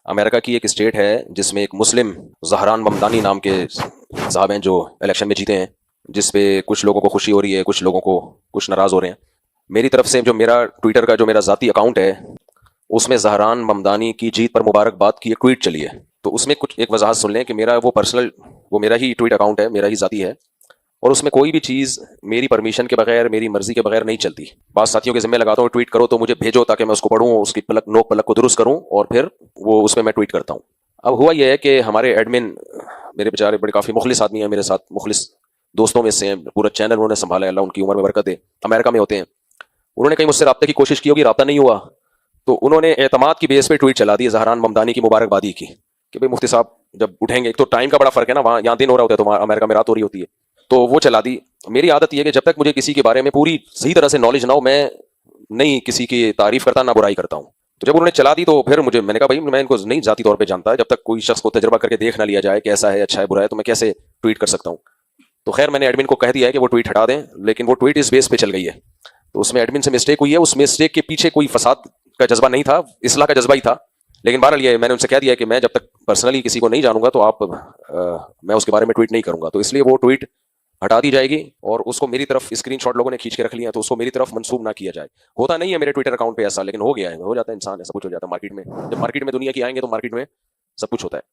America की एक state है जिसमें एक मुस्लिम ज़हरान ममदानी नाम के साहब हैं जो इलेक्शन में जीते हैं, जिस पे कुछ लोगों को खुशी हो रही है, कुछ लोगों को कुछ नाराज़ हो रहे हैं। मेरी तरफ से जो मेरा ट्विटर का जो मेरा ज़ाती अकाउंट है, उसमें ज़हरान ममदानी की जीत पर मुबारकबाद की एक ट्वीट चली है। तो उसमें कुछ एक वजाहत सुन लें कि मेरा वो पर्सनल, वो मेरा ही ट्वीट अकाउंट है, मेरा ही ज़ाती है, और उसमें कोई भी चीज़ मेरी परमिशन के बगैर, मेरी मर्जी के बगैर नहीं चलती। बाद साथियों के जिम्मे लगाता हूँ, ट्वीट करो तो मुझे भेजो ताकि मैं उसको पढूं, उसकी पलक नोक पलक को दुरुस्त करूं और फिर वो उसमें मैं ट्वीट करता हूँ। अब हुआ यह है कि हमारे एडमिन, मेरे बेचारे बड़े काफ़ी मुखलिस आदमी हैं, मेरे साथ मुखलिस दोस्तों में से हैं, पूरा चैनल उन्होंने संभाला है, अल्लाह उनकी उम्र में बरकत दे। अमेरिका में होते हैं। उन्होंने कहीं मुझसे रब्ते की कोशिश की होगी, रब्ता नहीं हुआ, तो उन्होंने एतमाद की बेस पे ट्वीट चला दी ज़हरान ममदानी की मुबारकबादी की कि भाई मुफ्ती साहब जब उठेंगे, एक तो टाइम का बड़ा फर्क है ना, वहाँ यहाँ दिन हो रहा होता है तो अमेरिका में रात हो रही होती है, तो वो चला दी। मेरी आदत यह है कि जब तक मुझे किसी के बारे में पूरी सही तरह से नॉलेज ना हो, मैं नहीं किसी की तारीफ करता ना बुराई करता हूँ। तो जब उन्होंने चला दी तो फिर मुझे, मैंने कहा भाई मैं इनको नहीं जाती तौर पे जानता, जब तक कोई शख्स को तजर्बा करके देख ना लिया जाए कि ऐसा है, अच्छा है, बुरा है, तो मैं कैसे ट्वीट कर सकता हूँ। तो खैर मैंने एडमिन को कह दिया है कि वो ट्वीट हटा दें, लेकिन वो ट्वीट इस बेस पे चल गई है। तो उसमें एडमिन से मिस्टेक हुई है, उस मिस्टेक के पीछे कोई फसाद का जज्बा नहीं था, इस्लाह का जज्बा ही था। लेकिन बहरहाल ये मैंने उनसे कह दिया है कि मैं जब तक पर्सनली किसी को नहीं जानूंगा तो मैं उसके बारे में ट्वीट नहीं करूंगा। तो इसलिए वो ट्वीट हटा दी जाएगी और उसको मेरी तरफ स्क्रीनशॉट लोगों ने खींच के रख लिया, तो उसको मेरी तरफ मंसूब ना किया जाए। होता नहीं है मेरे ट्विटर अकाउंट पे ऐसा, लेकिन हो गया है, हो जाता है, इंसान है, सब कुछ हो जाता है मार्केट में। जब मार्केट में दुनिया की आएंगे तो मार्केट में सब कुछ होता है।